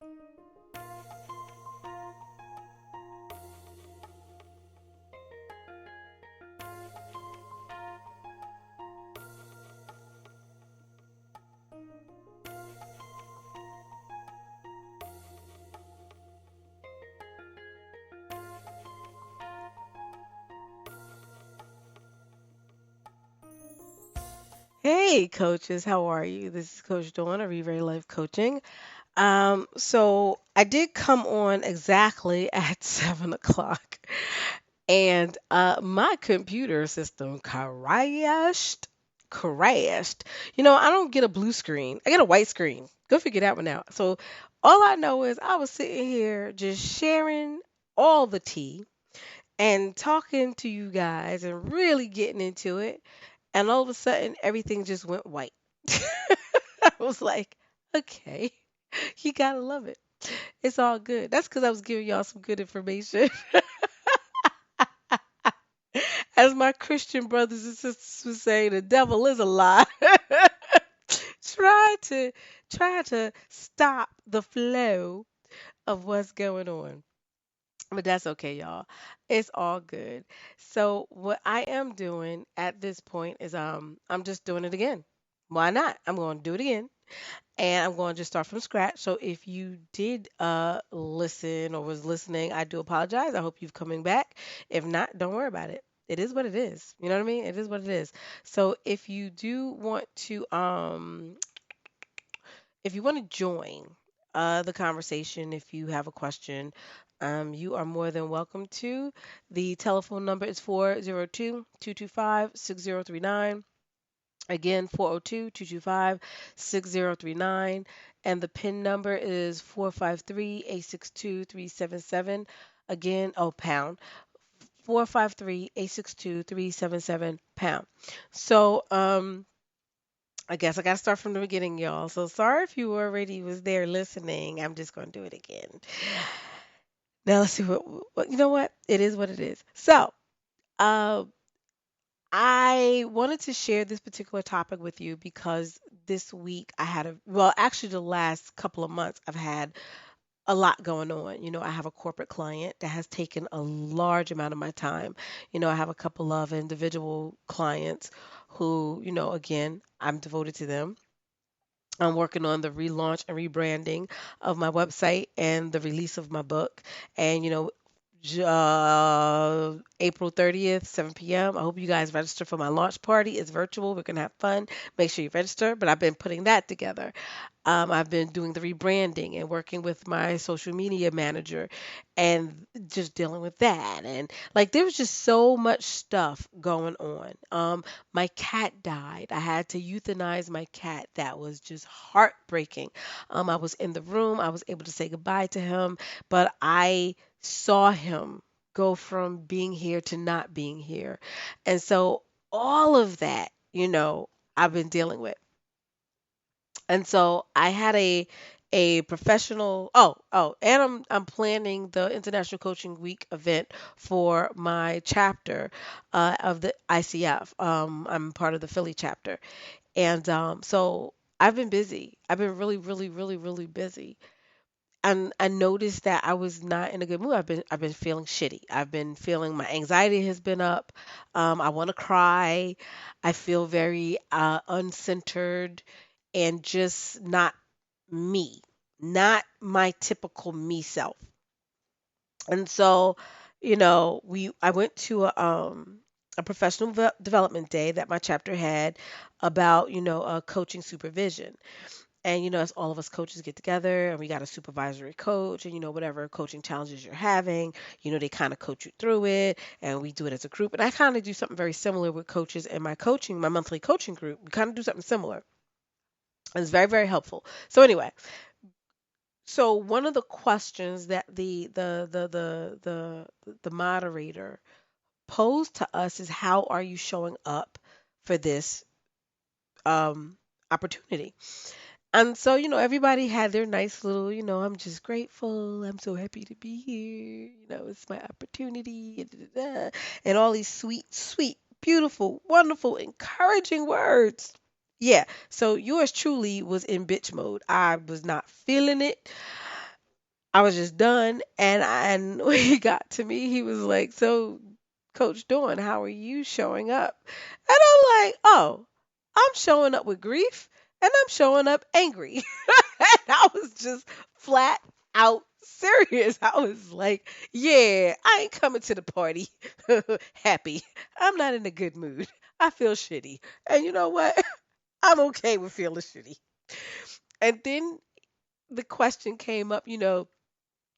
Hey, coaches, how are you? This is Coach Dawn of Re Life Coaching. So I did come on exactly at 7 o'clock, and my computer system crashed. I don't get a blue screen; I get a white screen. Go figure that one out. So all I know is I was sitting here just sharing all the tea and talking to you guys and really getting into it, and all of a sudden everything just went white. I was like, okay, you gotta love it. It's all good. That's because I was giving y'all some good information. As my Christian brothers and sisters would say, the devil is a lie. try to try to stop the flow of what's going on. But that's okay, y'all. It's all good. So what I am doing at this point is I'm just doing it again. Why not? I'm going to do it again. And I'm going to just start from scratch. So if you did listen or was listening, I do apologize. I hope you've coming back. If not, don't worry about it. It is what it is. You know what I mean? It is what it is. So if you want to join the conversation, if you have a question, you are more than welcome to. The telephone number is 402-225-6039. Again, 402-225-6039. And the PIN number is 453-862-377. Again, oh, pound. 453-862-377 pound. So, I guess I got to start from the beginning, y'all. So sorry if you already was there listening. I'm just going to do it again. Now let's see what you know what? It is what it is. So, uh, I wanted to share this particular topic with you because this week I had well, actually the last couple of months I've had a lot going on. I have a corporate client that has taken a large amount of my time. I have a couple of individual clients who, again, I'm devoted to them. I'm working on the relaunch and rebranding of my website and the release of my book. And, April 30th, 7 p.m. I hope you guys register for my launch party. It's virtual. We're going to have fun. Make sure you register. But I've been putting that together. I've been doing the rebranding and working with my social media manager and just dealing with that. And like, there was just so much stuff going on. My cat died. I had to euthanize my cat. That was just heartbreaking. I was in the room. I was able to say goodbye to him, but I saw him go from being here to not being here. And so all of that, I've been dealing with. And so I had a professional and I'm planning the International Coaching Week event for my chapter of the ICF. I'm part of the Philly chapter. And so I've been busy. I've been really, really, really, really busy. And I noticed that I was not in a good mood. I've been feeling shitty. I've been feeling my anxiety has been up. I want to cry. I feel very uncentered and just not me, not my typical me self. And so, I went to a professional development day that my chapter had about, coaching supervision. And, as all of us coaches get together and we got a supervisory coach and, whatever coaching challenges you're having, they kind of coach you through it and we do it as a group. And I kind of do something very similar with coaches in my monthly coaching group. We kind of do something similar. And it's very, very helpful. So anyway, so one of the questions that the moderator posed to us is, how are you showing up for this um opportunity? And so, everybody had their nice little, I'm just grateful. I'm so happy to be here. It's my opportunity. And all these sweet, sweet, beautiful, wonderful, encouraging words. Yeah. So yours truly was in bitch mode. I was not feeling it. I was just done, and when he got to me, he was like, "So, Coach Dawn, how are you showing up?" And I'm like, "Oh, I'm showing up with grief, and I'm showing up angry." And I was just flat out serious. I was like, "Yeah, I ain't coming to the party happy. I'm not in a good mood. I feel shitty, and you know what? I'm okay with feeling shitty." And then the question came up,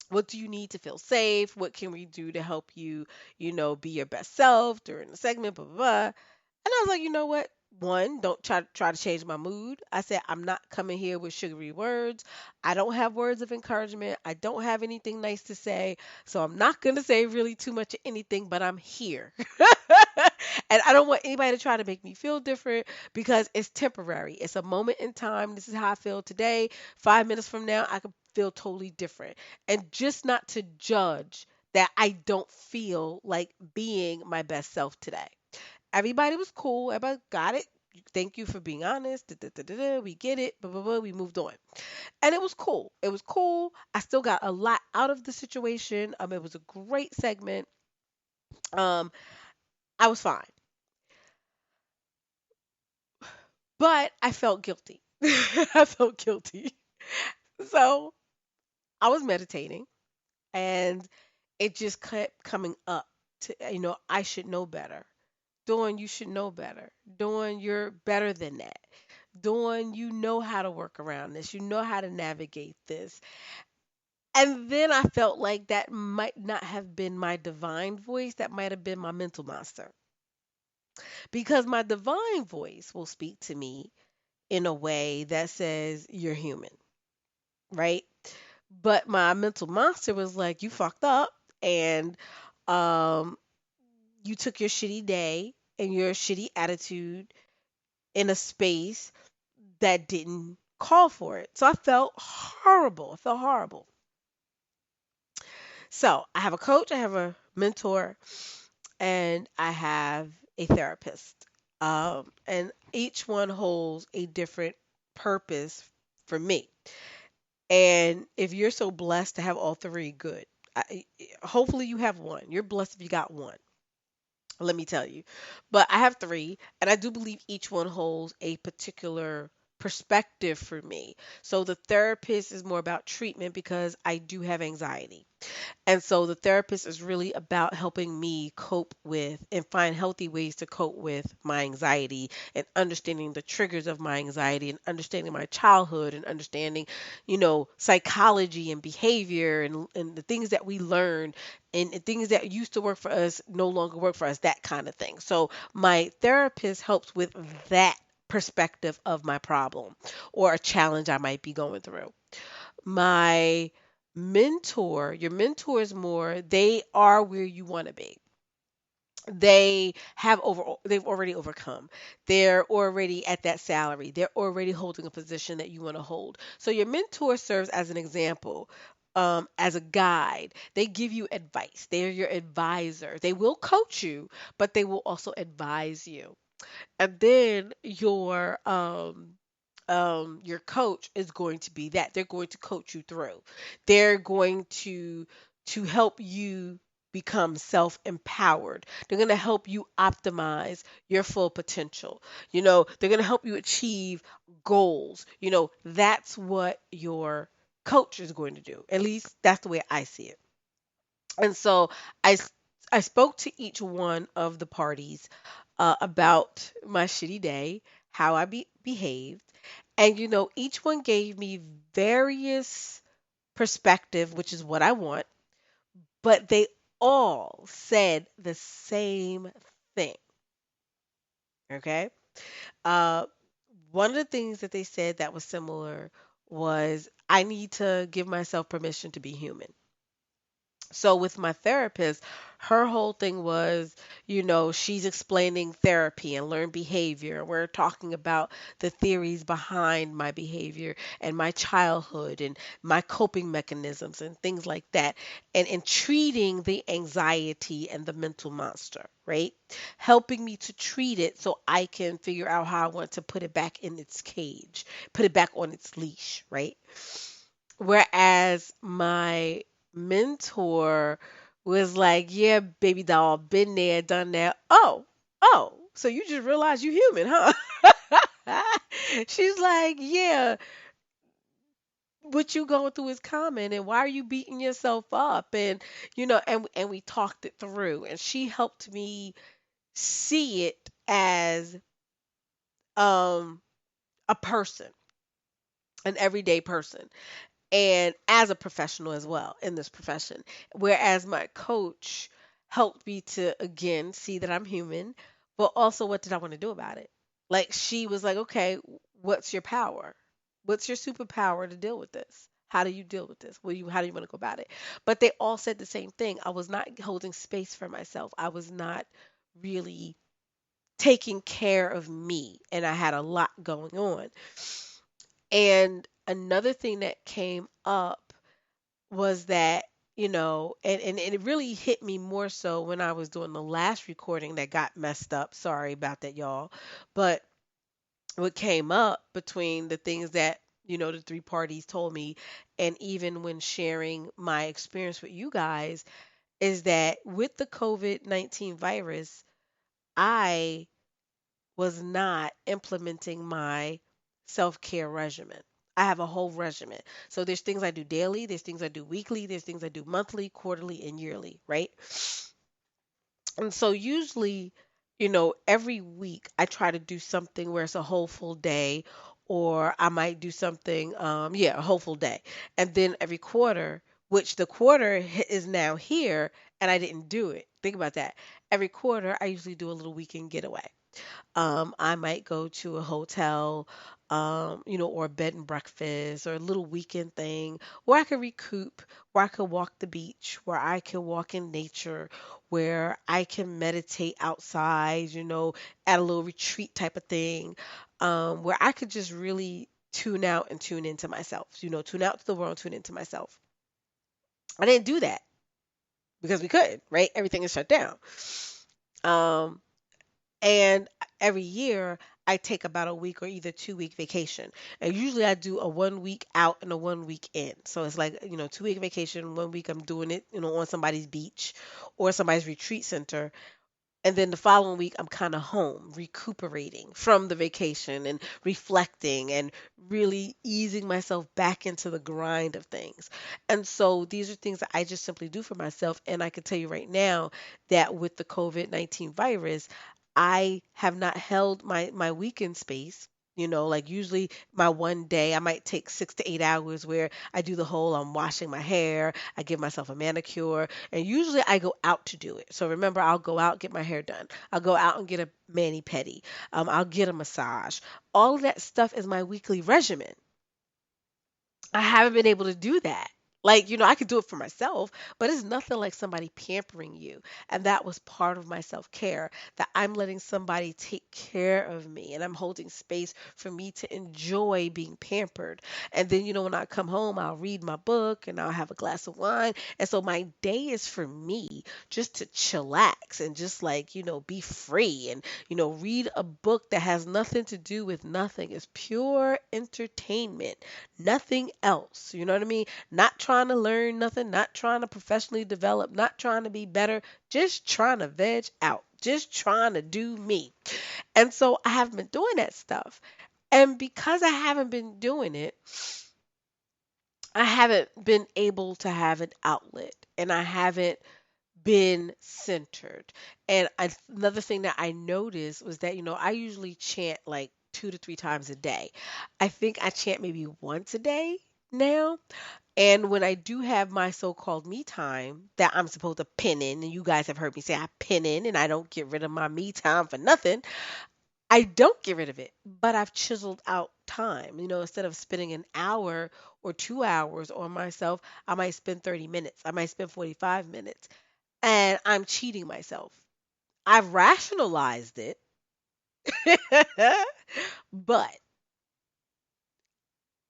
what do you need to feel safe? What can we do to help you, be your best self during the segment, blah, blah, blah. And I was like, you know what? One, don't try to change my mood. I said I'm not coming here with sugary words. I don't have words of encouragement. I don't have anything nice to say. So I'm not gonna say really too much of anything, but I'm here. And I don't want anybody to try to make me feel different because it's temporary. It's a moment in time. This is how I feel today. 5 minutes from now, I could feel totally different. And just not to judge that I don't feel like being my best self today. Everybody was cool. Everybody got it. Thank you for being honest. Da, da, da, da, da. We get it. Blah, blah, blah. We moved on. And it was cool. It was cool. I still got a lot out of the situation. It was a great segment. Um, I was fine. But I felt guilty. I felt guilty. So I was meditating and it just kept coming up to, I should know better. Dawn, you should know better. Dawn, you're better than that. Dawn, you know how to work around this. You know how to navigate this. And then I felt like that might not have been my divine voice. That might have been my mental monster. Because my divine voice will speak to me in a way that says, you're human, right? But my mental monster was like, you fucked up and um, you took your shitty day and your shitty attitude in a space that didn't call for it. So I felt horrible. I felt horrible. So I have a coach, I have a mentor, and I have a therapist. And each one holds a different purpose for me. And if you're so blessed to have all three, good. Hopefully you have one. You're blessed if you got one. Let me tell you. But I have three, and I do believe each one holds a particular perspective for me. So the therapist is more about treatment because I do have anxiety. And so the therapist is really about helping me cope with and find healthy ways to cope with my anxiety and understanding the triggers of my anxiety and understanding my childhood and understanding, psychology and behavior and the things that we learned and things that used to work for us no longer work for us, that kind of thing. So my therapist helps with that perspective of my problem or a challenge I might be going through. My your mentor is more, they are where you want to be. They've already overcome. They're already at that salary. They're already holding a position that you want to hold. So your mentor serves as an example. As a guide, they give you advice. They're your advisor. They will coach you, but they will also advise you. And then your coach is going to be that they're going to coach you through. They're going to help you become self-empowered. They're going to help you optimize your full potential. They're going to help you achieve goals. That's what your coach is going to do. At least that's the way I see it. And so I s- I spoke to each one of the parties about my shitty day, how behaved, and each one gave me various perspective, which is what I want, but they all said the same thing. Okay. Uh, One of the things that they said that was similar was I need to give myself permission to be human. So with my therapist, her whole thing was, she's explaining therapy and learned behavior. We're talking about the theories behind my behavior and my childhood and my coping mechanisms and things like that. And treating the anxiety and the mental monster, right? Helping me to treat it so I can figure out how I want to put it back in its cage, put it back on its leash, right? Whereas my mentor was like, "Yeah, baby doll, been there, done that." Oh, so you just realized you human, huh? She's like, "Yeah, what you going through is common, and why are you beating yourself up?" And and we talked it through, and she helped me see it as um a person, an everyday person, and as a professional as well in this profession. Whereas my coach helped me to again see that I'm human, but also what did I want to do about it? Like she was like, okay, what's your power? What's your superpower to deal with this? How do you deal with this? How do you want to go about it? But they all said the same thing. I was not holding space for myself. I was not really taking care of me, and I had a lot going on. And another thing that came up was that, and it really hit me more so when I was doing the last recording that got messed up. Sorry about that, y'all. But what came up between the things that, the three parties told me, and even when sharing my experience with you guys, is that with the COVID-19 virus, I was not implementing my self-care regimen. I have a whole regimen. So there's things I do daily, there's things I do weekly, there's things I do monthly, quarterly, and yearly, right? And so usually, every week I try to do something where it's a whole full day, or I might do something, yeah, a whole full day. And then every quarter, which the quarter is now here, and I didn't do it. Think about that. Every quarter, I usually do a little weekend getaway. I might go to a hotel, or a bed and breakfast or a little weekend thing where I could recoup, where I could walk the beach, where I can walk in nature, where I can meditate outside, at a little retreat type of thing, where I could just really tune out and tune into myself, tune out to the world, tune into myself. I didn't do that because we couldn't, right? Everything is shut down. Um, And every year I take about a week or either 2 week vacation. And usually I do a 1 week out and a 1 week in. So it's like, 2 week vacation, 1 week I'm doing it, on somebody's beach or somebody's retreat center. And then the following week, I'm kind of home, recuperating from the vacation and reflecting and really easing myself back into the grind of things. And so these are things that I just simply do for myself. And I can tell you right now that with the COVID-19 virus, I have not held my weekend space. Like usually my one day, I might take 6 to 8 hours where I do the whole I'm washing my hair, I give myself a manicure, and usually I go out to do it. So remember, I'll go out, get my hair done. I'll go out and get a mani pedi. I'll get a massage. All of that stuff is my weekly regimen. I haven't been able to do that. Like, I could do it for myself, but it's nothing like somebody pampering you. And that was part of my self care, that I'm letting somebody take care of me and I'm holding space for me to enjoy being pampered. And then, when I come home, I'll read my book and I'll have a glass of wine. And so my day is for me just to chillax and just like, be free and, read a book that has nothing to do with nothing. It's pure entertainment, nothing else. You know what I mean? Not trying to learn nothing, not trying to professionally develop, not trying to be better, just trying to veg out, just trying to do me. And so I haven't been doing that stuff. And because I haven't been doing it, I haven't been able to have an outlet and I haven't been centered. And another thing that I noticed was that, I usually chant like 2 to 3 times a day. I think I chant maybe once a day now. And when I do have my so-called me time that I'm supposed to pin in, and you guys have heard me say I pin in and I don't get rid of my me time for nothing, I don't get rid of it, but I've chiseled out time. Instead of spending an hour or 2 hours on myself, I might spend 30 minutes, I might spend 45 minutes, and I'm cheating myself. I've rationalized it, but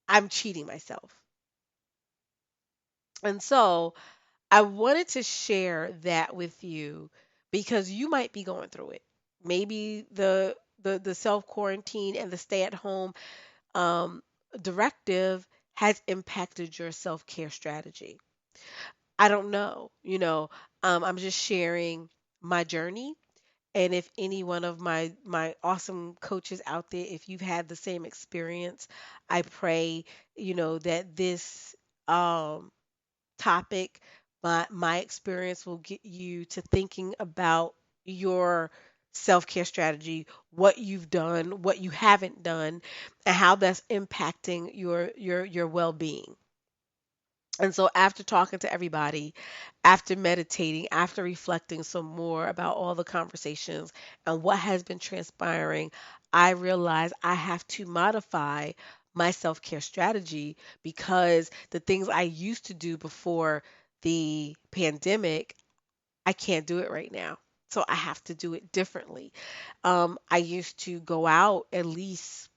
I'm cheating myself. And so I wanted to share that with you because you might be going through it. Maybe the self quarantine and the stay at home um, directive has impacted your self-care strategy? I don't know. I'm just sharing my journey. And if any one of my awesome coaches out there, if you've had the same experience, I pray, that this um topic, my experience will get you to thinking about your self-care strategy, what you've done, what you haven't done, and how that's impacting your well-being. And so, after talking to everybody, after meditating, after reflecting some more about all the conversations and what has been transpiring, I realized I have to modify my self care strategy because the things I used to do before the pandemic, I can't do it right now. So, I have to do it differently. I used to go out at least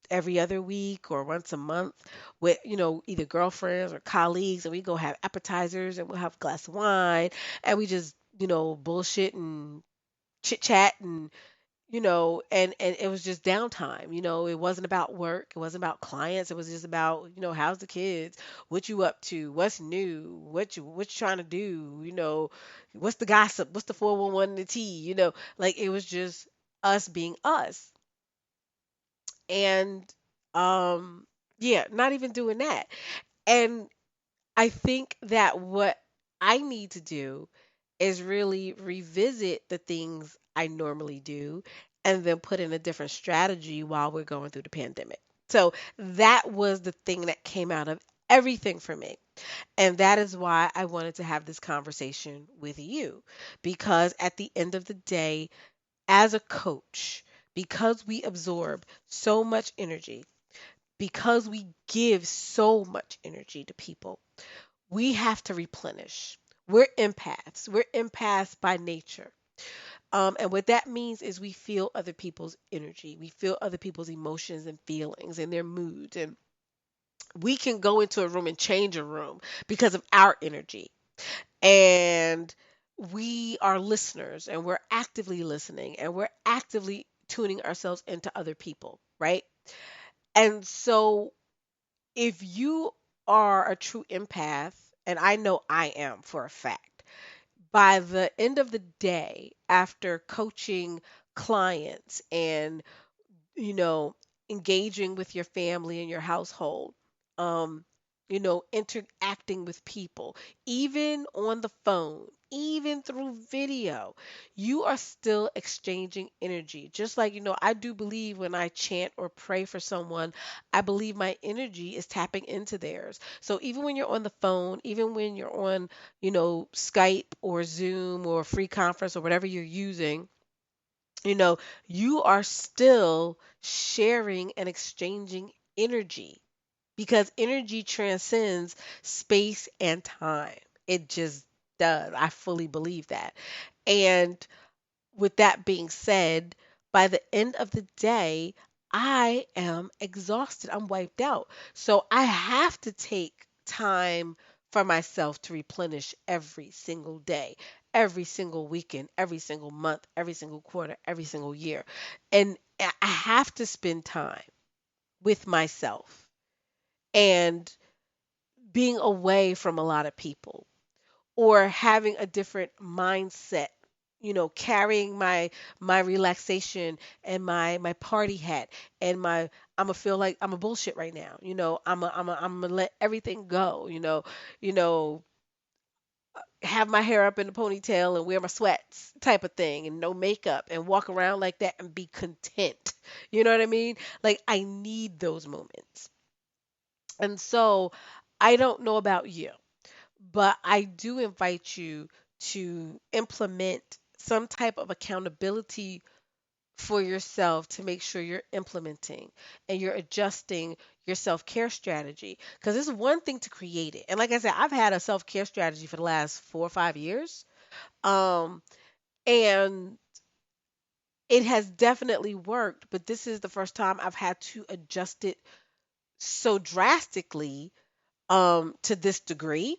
every other week or once a month with, either girlfriends or colleagues, and we go have appetizers and we'll have a glass of wine and we just, bullshit and chit chat and and it was just downtime. It wasn't about work, it wasn't about clients, it was just about, how's the kids, what you up to, what's new, what you trying to do, what's the gossip, what's the 411 and the tea, like it was just us being us. And um yeah, not even doing that. And I think that what I need to do is really revisit the things I normally do and then put in a different strategy while we're going through the pandemic. So that was the thing that came out of everything for me. And that is why I wanted to have this conversation with you, because at the end of the day, as a coach, because we absorb so much energy, because we give so much energy to people, we have to replenish. We're empaths. We're empaths by nature. And what that means is we feel other people's energy. We feel other people's emotions and feelings and their moods. And we can go into a room and change a room because of our energy. And we are listeners and we're actively listening and we're actively tuning ourselves into other people, right? And so if you are a true empath, and I know I am for a fact, by the end of the day, after coaching clients and, you know, engaging with your family and your household, um, interacting with people, even on the phone, even through video, you are still exchanging energy. Just like, I do believe when I chant or pray for someone, I believe my energy is tapping into theirs. So even when you're on the phone, even when you're on, Skype or Zoom or free conference or whatever you're using, you know, you are still sharing and exchanging energy because energy transcends space and time. It just does. I fully believe that. And with that being said, by the end of the day, I am exhausted. I'm wiped out. So I have to take time for myself to replenish every single day, every single weekend, every single month, every single quarter, every single year. And I have to spend time with myself and being away from a lot of people or having a different mindset, carrying my relaxation and my party hat and my I'm gonna feel like I'm a bullshit right now. I'm gonna let everything go, you know have my hair up in a ponytail and wear my sweats type of thing and no makeup and walk around like that and be content. You know what I mean? Like I need those moments. And so I don't know about you, but I do invite you to implement some type of accountability for yourself to make sure you're implementing and you're adjusting your self-care strategy, because it's one thing to create it. And like I said, I've had a self-care strategy for the last 4 or 5 years. Um and it has definitely worked, but this is the first time I've had to adjust it so drastically to this degree.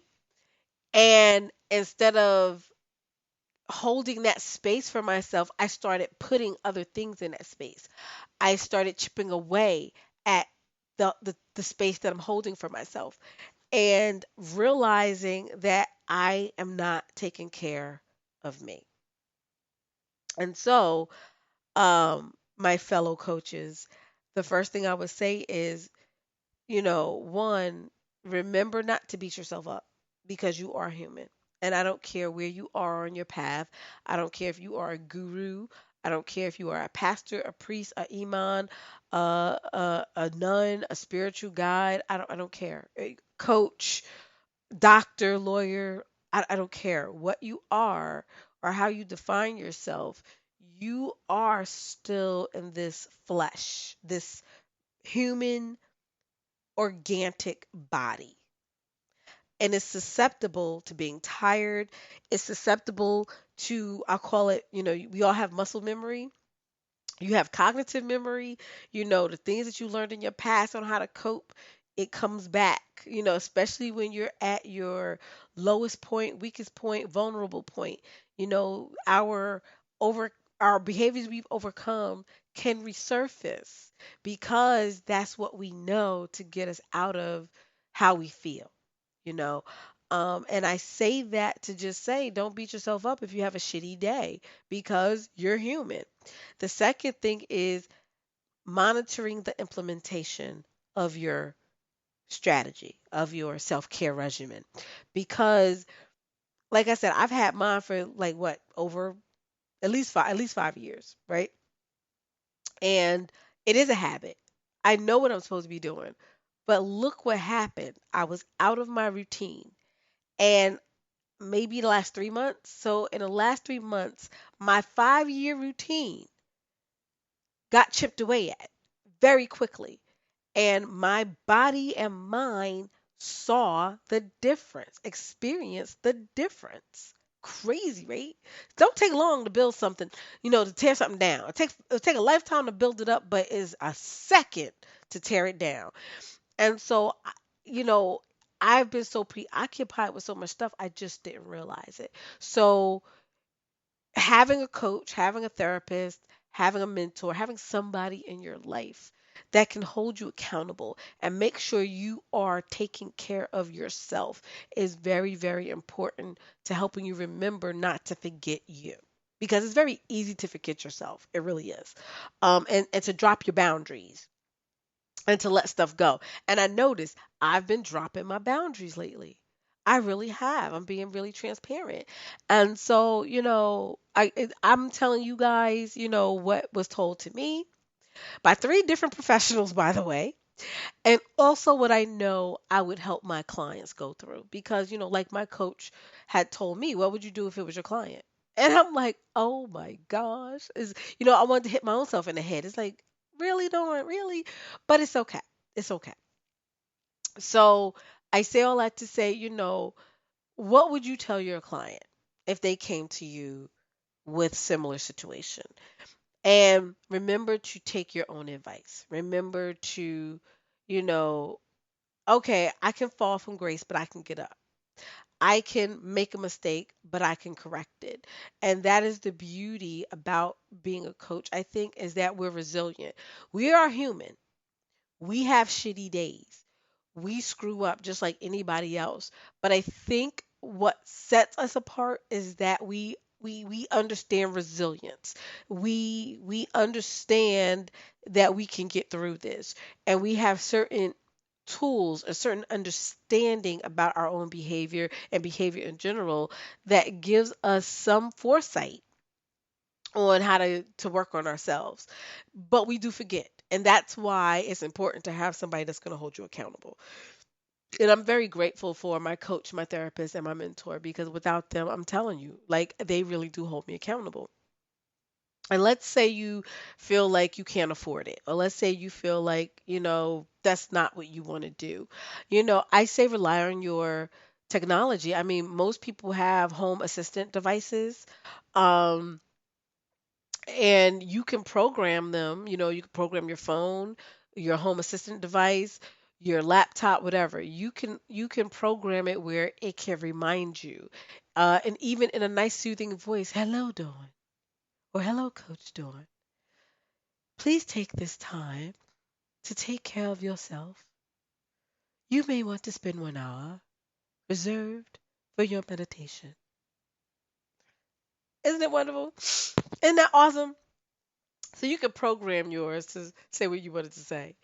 And instead of holding that space for myself, I started putting other things in that space. I started chipping away at the space that I'm holding for myself, and realizing that I am not taking care of me. And so, my fellow coaches, the first thing I would say is, one, remember not to beat yourself up because you are human. And I don't care where you are on your path. I don't care if you are a guru. I don't care if you are a pastor, a priest, a imam, a nun, a spiritual guide. I don't care. Coach, doctor, lawyer. I don't care what you are or how you define yourself. You are still in this flesh, this human organic body, and it's susceptible to being tired. It's susceptible to, I'll call it, we all have muscle memory. You have cognitive memory. The things that you learned in your past on how to cope, it comes back, especially when you're at your lowest point, weakest point, vulnerable point. Our over our behaviors we've overcome can resurface because that's what we know to get us out of how we feel, you know. And I say that to just say, don't beat yourself up if you have a shitty day because you're human. The second thing is monitoring the implementation of your strategy, of your self care regimen. Because, like I said, I've had mine for like what, over at least 5 years, right? And it is a habit. I know what I'm supposed to be doing. But look what happened. I was out of my routine. And maybe the last 3 months. So in the last 3 months, my 5 year routine got chipped away at very quickly. And my body and mind saw the difference, experienced the difference. Crazy, right? Don't take long to build something, to tear something down. It'll take a lifetime to build it up, but is a second to tear it down. And so, you know, I've been so preoccupied with so much stuff, I just didn't realize it. So, having a coach, having a therapist, having a mentor, having somebody in your life that can hold you accountable and make sure you are taking care of yourself is very, very important to helping you remember not to forget you. Because it's very easy to forget yourself. It really is. And to drop your boundaries and to let stuff go. And I noticed I've been dropping my boundaries lately. I really have. I'm being really transparent. And so, I'm telling you guys, what was told to me by three different professionals, by the way, and also what I know I would help my clients go through. Because, like my coach had told me, what would you do if it was your client? And I'm like, oh my gosh. I wanted to hit my own self in the head. It's like, really, Dawn, really? But it's okay. It's okay. So I say all that to say, what would you tell your client if they came to you with similar situation? And remember to take your own advice. Remember to, you know, okay, I can fall from grace, but I can get up. I can make a mistake, but I can correct it. And that is the beauty about being a coach, I think, is that we're resilient. We are human. We have shitty days. We screw up just like anybody else. But I think what sets us apart is that we understand resilience. We understand that we can get through this, and we have certain tools, a certain understanding about our own behavior and behavior in general that gives us some foresight on how to work on ourselves. But we do forget. And that's why it's important to have somebody that's going to hold you accountable. And I'm very grateful for my coach, my therapist, and my mentor because without them, I'm telling you, like they really do hold me accountable. And let's say you feel like you can't afford it, or let's say you feel like, that's not what you want to do. I say rely on your technology. I mean, most people have home assistant devices. Um, and you can program them. You can program your phone, your home assistant device, your laptop, whatever. You can program it where it can remind you, and even in a nice soothing voice, hello Dawn, or hello Coach Dawn, please take this time to take care of yourself, you may want to spend 1 hour reserved for your meditation. Isn't it wonderful? Isn't that awesome? So you can program yours to say what you wanted to say.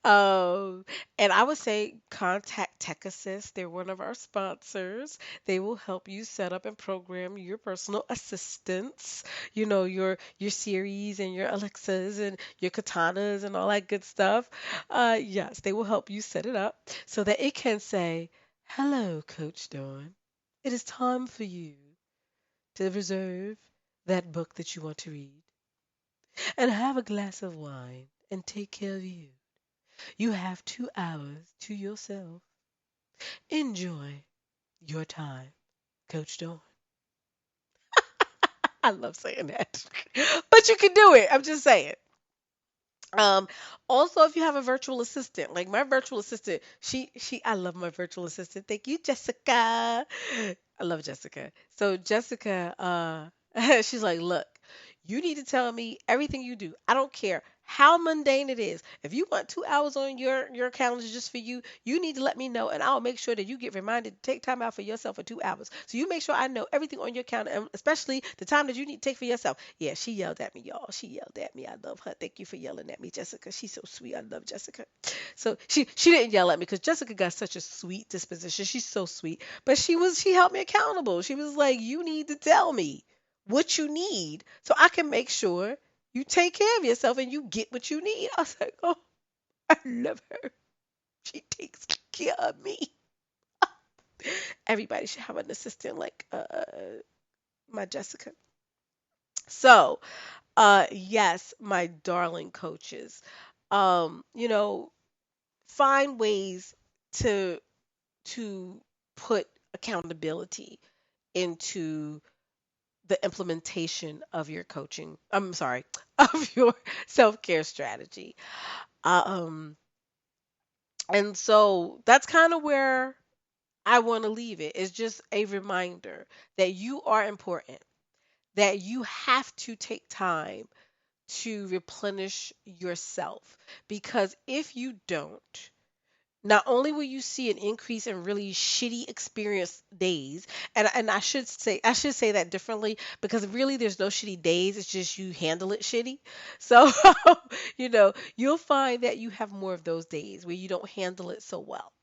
Um, and I would say contact Tech Assist. They're one of our sponsors. They will help you set up and program your personal assistants. Your Siris and your Alexas and your Katanas and all that good stuff. Yes, they will help you set it up so that it can say, "Hello, Coach Dawn. It is time for you to reserve that book that you want to read and have a glass of wine and take care of you. You have 2 hours to yourself. Enjoy your time, Coach Dawn." I love saying that. But you can do it. I'm just saying. Um, Also, if you have a virtual assistant, like my virtual assistant, I love my virtual assistant. Thank you, Jessica. I love Jessica. So Jessica, she's like, look, you need to tell me everything you do. I don't care how mundane it is. If you want 2 hours on your calendar just for you, you need to let me know, and I'll make sure that you get reminded to take time out for yourself for 2 hours. So you make sure I know everything on your calendar, and especially the time that you need to take for yourself. Yeah, she yelled at me, y'all. She yelled at me. I love her. Thank you for yelling at me, Jessica. She's so sweet. I love Jessica. So she didn't yell at me because Jessica got such a sweet disposition. She's so sweet. But she held me accountable. She was like, "You need to tell me what you need so I can make sure you take care of yourself and you get what you need." I was like, "Oh, I love her. She takes care of me." Everybody should have an assistant like my Jessica. So, yes, my darling coaches. Um, you know, find ways to to put accountability into the implementation of your coaching. I'm sorry, of your self-care strategy. Um, and so that's kind of where I want to leave it. It's just a reminder that you are important, that you have to take time to replenish yourself. Because if you don't, not only will you see an increase in really shitty experience days, and I should say that differently because really there's no shitty days, it's just you handle it shitty. So you'll find that you have more of those days where you don't handle it so well.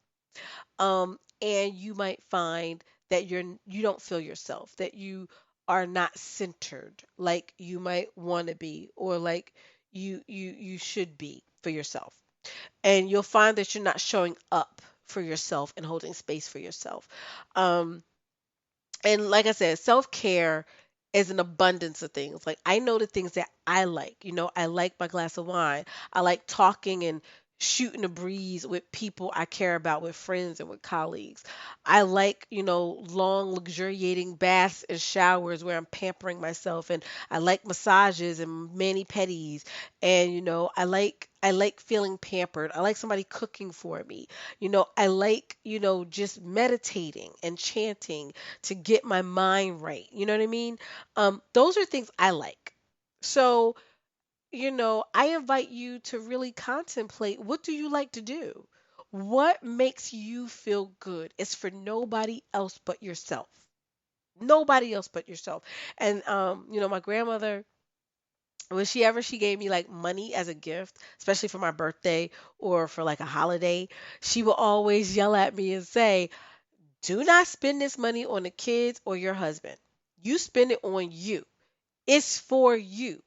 And you might find that you don't feel yourself, that you are not centered like you might want to be, or like you should be for yourself, and you'll find that you're not showing up for yourself and holding space for yourself. Um, and like I said, self care is an abundance of things. Like I know the things that I like. I like my glass of wine. I like talking and shooting a breeze with people I care about, with friends and with colleagues. I like, long luxuriating baths and showers where I'm pampering myself, and I like massages and mani pedis, and I like feeling pampered. I like somebody cooking for me. I like, just meditating and chanting to get my mind right. You know what I mean? Those are things I like. So, I invite you to really contemplate, what do you like to do? What makes you feel good? It's for nobody else but yourself. Nobody else but yourself. And my grandmother, when she gave me like money as a gift, especially for my birthday or for like a holiday, she would always yell at me and say, "Do not spend this money on the kids or your husband. You spend it on you. It's for you.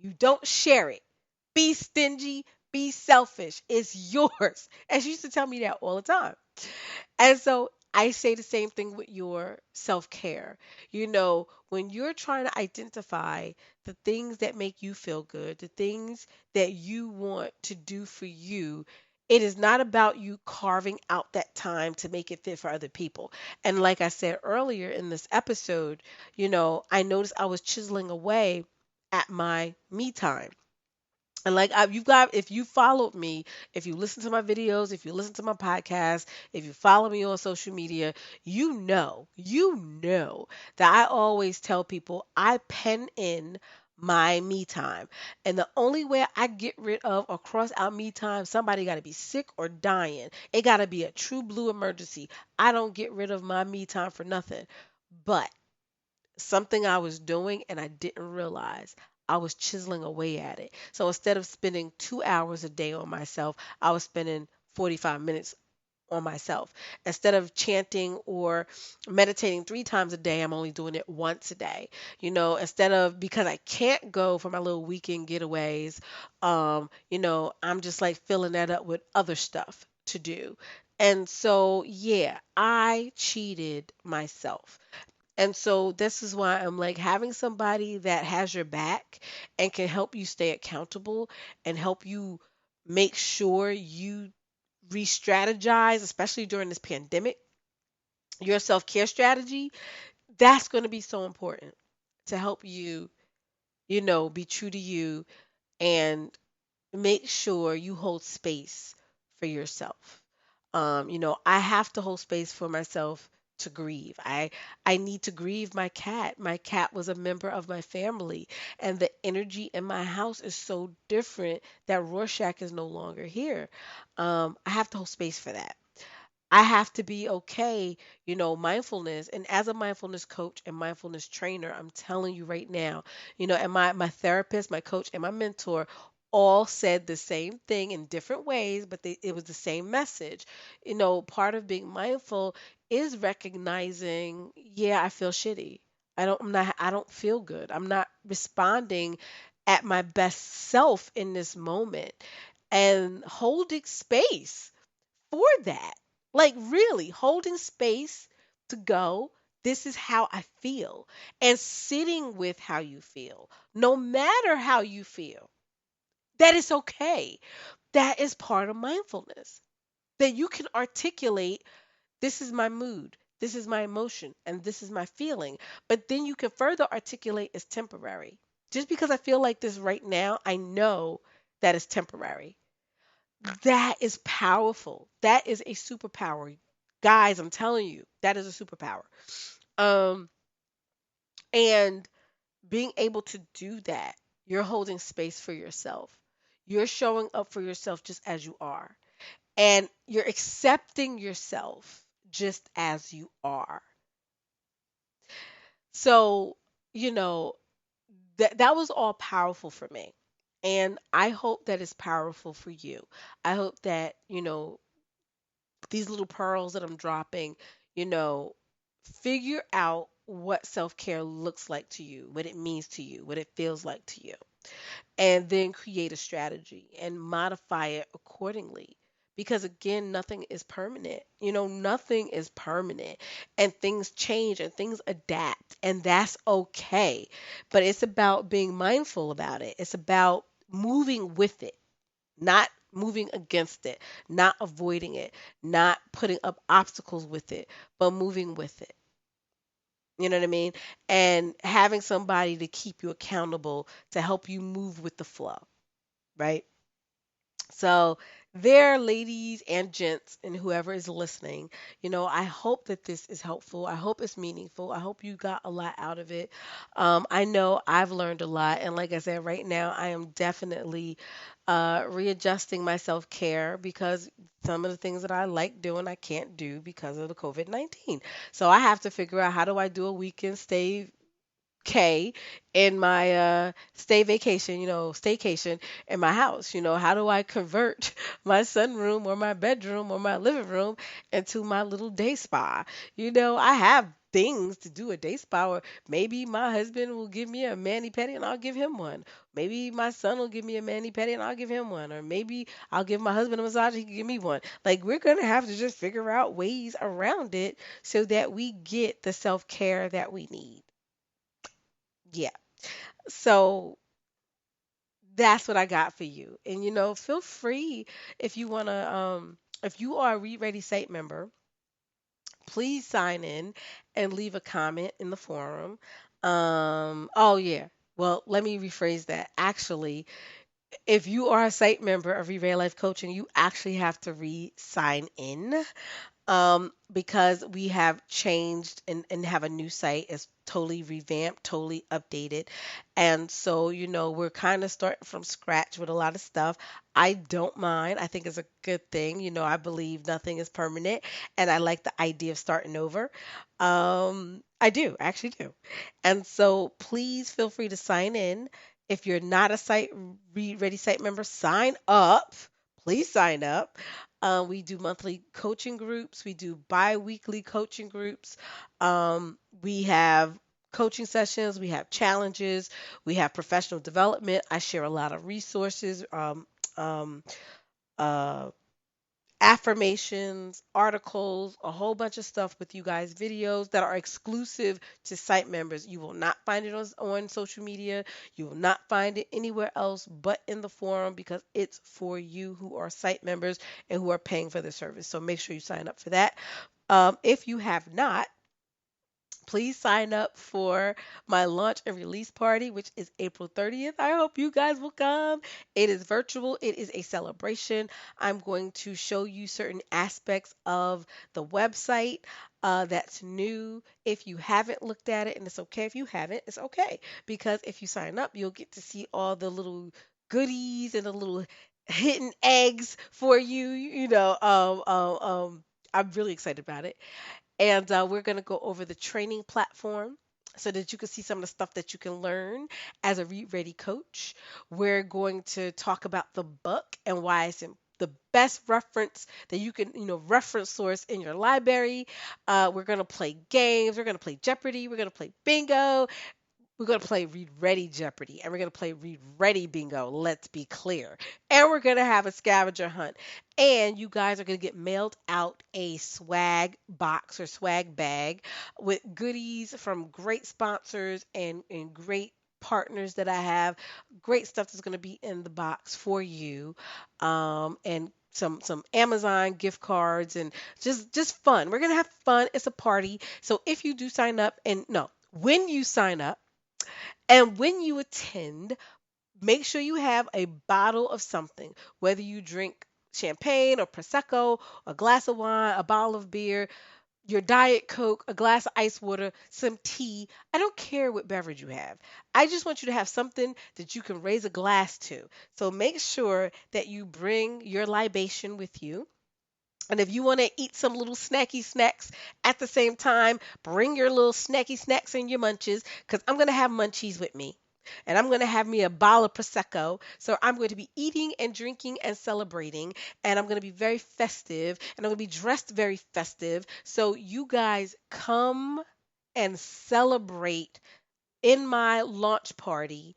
You don't share it. Be stingy, be selfish. It's yours." And she used to tell me that all the time. And so I say the same thing with your self care. When you're trying to identify the things that make you feel good, the things that you want to do for you, it is not about you carving out that time to make it fit for other people. And like I said earlier in this episode, I noticed I was chiseling away at my me time. And like you've got, if you followed me, if you listen to my videos, if you listen to my podcast, if you follow me on social media, you know that I always tell people I pen in my me time. And the only way I get rid of or cross out me time, somebody got to be sick or dying. It got to be a true blue emergency. I don't get rid of my me time for nothing. But something I was doing and I didn't realize. I was chiseling away at it. So instead of spending 2 hours a day on myself, I was spending 45 minutes on myself. Instead of chanting or meditating 3 times a day, I'm only doing it once a day. Instead of, because I can't go for my little weekend getaways, I'm just like filling that up with other stuff to do. And so, yeah, I cheated myself. And so this is why I'm like, having somebody that has your back and can help you stay accountable and help you make sure you re-strategize, especially during this pandemic, your self-care strategy, that's going to be so important to help you, be true to you and make sure you hold space for yourself. I have to hold space for myself to grieve. I need to grieve my cat. My cat was a member of my family, and the energy in my house is so different that Rorschach is no longer here. I have to hold space for that. I have to be okay, mindfulness. And as a mindfulness coach and mindfulness trainer, I'm telling you right now, and my therapist, my coach, and my mentor all said the same thing in different ways, but it was the same message. Part of being mindful is recognizing, yeah, I feel shitty. I don't feel good. I'm not responding at my best self in this moment, and holding space for that. Like, really holding space to go, this is how I feel, and sitting with how you feel, no matter how you feel. That is okay. That is part of mindfulness. That you can articulate, this is my mood, this is my emotion, and this is my feeling. But then you can further articulate it's temporary. Just because I feel like this right now, I know that it's temporary. That is powerful. That is a superpower. Guys, I'm telling you, that is a superpower. Um, and being able to do that, you're holding space for yourself. You're showing up for yourself just as you are. And you're accepting yourself just as you are. So, you know, that was all powerful for me. And I hope that it's powerful for you. I hope that, these little pearls that I'm dropping, you know, figure out what self care looks like to you, what it means to you, what it feels like to you, and then create a strategy and modify it accordingly. Because again, nothing is permanent. Nothing is permanent, and things change and things adapt, and that's okay. But it's about being mindful about it, it's about moving with it, not moving against it, not avoiding it, not putting up obstacles with it, but moving with it. You know what I mean? And having somebody to keep you accountable to help you move with the flow, right? So, there, ladies and gents, and whoever is listening, I hope that this is helpful. I hope it's meaningful. I hope you got a lot out of it. I know I've learned a lot. And like I said, right now, I am definitely readjusting my self care because some of the things that I like doing, I can't do because of the COVID-19. So, I have to figure out, how do I do a weekend stay K in my stay vacation, staycation in my house. How do I convert my sunroom or my bedroom or my living room into my little day spa? I have things to do a day spa, or maybe my husband will give me a mani pedi and I'll give him one. Maybe my son will give me a mani pedi and I'll give him one, or maybe I'll give my husband a massage, he can give me one. Like, we're gonna have to just figure out ways around it so that we get the self-care that we need. Yeah. So that's what I got for you. And feel free, if you want to if you are a Read Ready site member, please sign in and leave a comment in the forum. Oh yeah. Well, let me rephrase that. Actually, if you are a site member of Read Ready Life Coaching, you actually have to re-sign in. because we have changed and have a new site. It's totally revamped, totally updated. And so, we're kind of starting from scratch with a lot of stuff. I don't mind. I think it's a good thing. I believe nothing is permanent, and I like the idea of starting over. I do, I actually do. And so please feel free to sign in. If you're not a site Ready Site member, sign up. Please sign up. We do monthly coaching groups. We do bi-weekly coaching groups. We have coaching sessions. We have challenges. We have professional development. I share a lot of resources, um, uh, affirmations, articles, a whole bunch of stuff with you guys, videos that are exclusive to site members. You will not find it on social media. You will not find it anywhere else but in the forum because it's for you who are site members and who are paying for the service. So make sure you sign up for that. If you have not, please sign up for my launch and release party, which is April 30th. I hope you guys will come. It is virtual, it is a celebration. I'm going to show you certain aspects of the website that's new. If you haven't looked at it, and it's okay if you haven't, it's okay. Because if you sign up, you'll get to see all the little goodies and the little hidden eggs for you. I'm really excited about it. And we're going to go over the training platform so that you can see some of the stuff that you can learn as a Read Ready coach. We're going to talk about the book and why it's the best reference that you can, reference source in your library. We're going to play games. We're going to play Jeopardy. We're going to play bingo. We're going to play Read Ready Jeopardy and we're going to play Read Ready Bingo. Let's be clear. And we're going to have a scavenger hunt. And you guys are going to get mailed out a swag box or swag bag with goodies from great sponsors and great partners that I have. Great stuff that's going to be in the box for you. And some Amazon gift cards and just fun. We're going to have fun. It's a party. So if you do sign up and no, when you sign up, and when you attend, make sure you have a bottle of something, whether you drink champagne or prosecco, a glass of wine, a bottle of beer, your diet coke, a glass of ice water, some tea. I don't care what beverage you have. I just want you to have something that you can raise a glass to. So make sure that you bring your libation with you. And if you want to eat some little snacky snacks at the same time, bring your little snacky snacks and your munches because I'm going to have munchies with me. And I'm going to have me a bottle of Prosecco. So I'm going to be eating and drinking and celebrating. And I'm going to be very festive. And I'm going to be dressed very festive. So you guys come and celebrate in my launch party.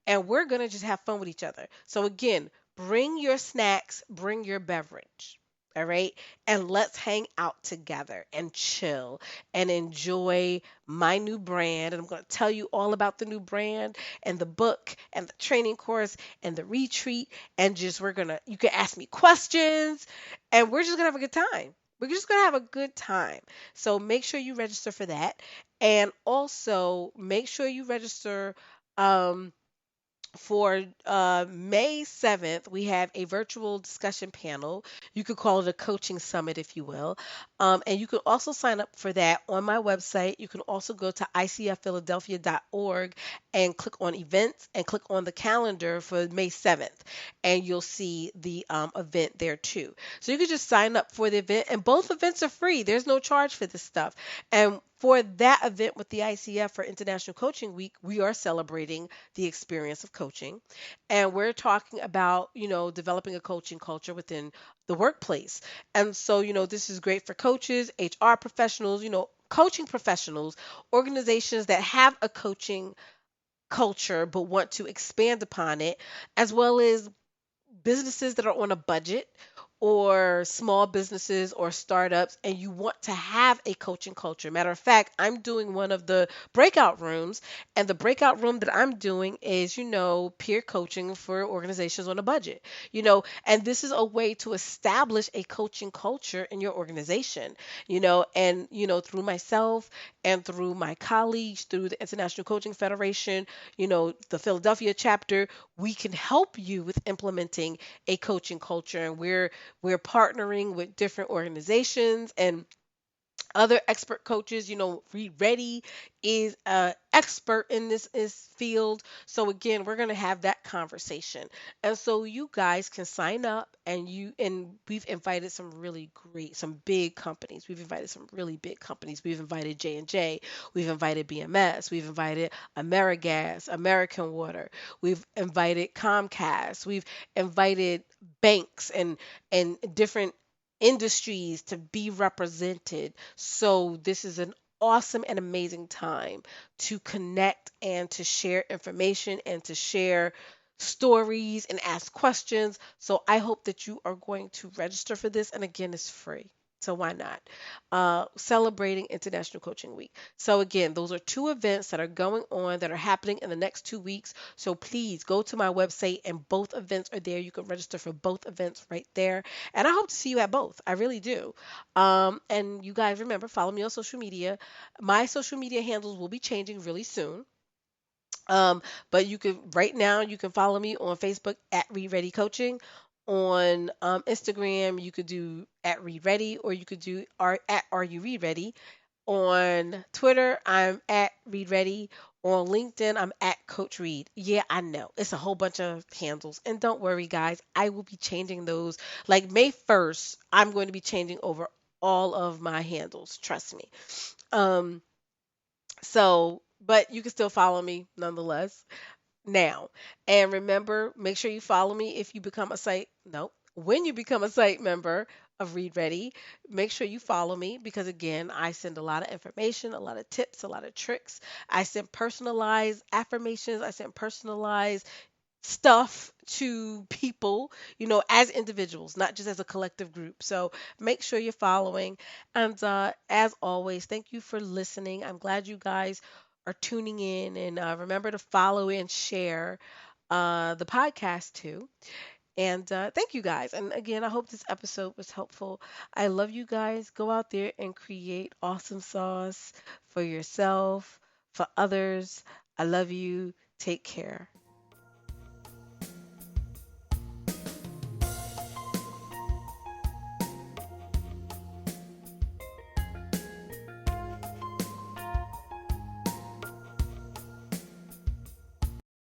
And we're going to just have fun with each other. So again, bring your snacks, bring your beverage. All right. And let's hang out together and chill and enjoy my new brand. And I'm going to tell you all about the new brand and the book and the training course and the retreat. And you can ask me questions and we're just going to have a good time. We're just going to have a good time. So make sure you register for that. And also make sure you register. Um, for May 7th, we have a virtual discussion panel. You could call it a coaching summit, if you will. And you can also sign up for that on my website. You can also go to icfphiladelphia.org and click on events and click on the calendar for May 7th. And you'll see the event there too. So you can just sign up for the event. And both events are free, there's no charge for this stuff. And for that event with the ICF for International Coaching Week, we are celebrating the experience of coaching. And we're talking about, developing a coaching culture within the workplace. And so, this is great for coaches, HR professionals, coaching professionals, organizations that have a coaching culture but want to expand upon it, as well as businesses that are on a budget or small businesses or startups and you want to have a coaching culture. Matter of fact, I'm doing one of the breakout rooms and the breakout room that I'm doing is, peer coaching for organizations on a budget, and this is a way to establish a coaching culture in your organization, and, through myself and through my colleagues, through the International Coaching Federation, the Philadelphia chapter, we can help you with implementing a coaching culture. And we're We're partnering with different organizations and other expert coaches. Read Ready is a expert in this is field. So again, we're going to have that conversation. And so you guys can sign up, and we've invited some big companies. We've invited some really big companies. We've invited J&J, we've invited BMS, we've invited AmeriGas, American Water. We've invited Comcast. We've invited banks and different industries to be represented. So this is an awesome and amazing time to connect and to share information and to share stories and ask questions. So I hope that you are going to register for this. And again, it's free. So why not? Celebrating International Coaching Week. So again, those are two events that are going on that are happening in the next 2 weeks. So please go to my website, and both events are there. You can register for both events right there. And I hope to see you at both. I really do. And you guys remember, follow me on social media. My social media handles will be changing really soon. Um, but right now you can follow me on Facebook at Read Ready Coaching. On Instagram, you could do at Read Ready, or you could do at Are You Read Ready. On Twitter, I'm at Read Ready. On LinkedIn, I'm at Coach Read. Yeah, I know. It's a whole bunch of handles. And don't worry, guys, I will be changing those. Like May 1st, I'm going to be changing over all of my handles. Trust me. Um, but you can still follow me nonetheless now. And remember, make sure you follow me if you become a site. No, when you become a site member of Read Ready, make sure you follow me because again, I send a lot of information, a lot of tips, a lot of tricks. I send personalized affirmations. I send personalized stuff to people, as individuals, not just as a collective group. So make sure you're following. And as always, thank you for listening. I'm glad you guys are tuning in. And remember to follow and share the podcast too. And thank you guys. And again, I hope this episode was helpful. I love you guys. Go out there and create awesome sauce for yourself, for others. I love you. Take care.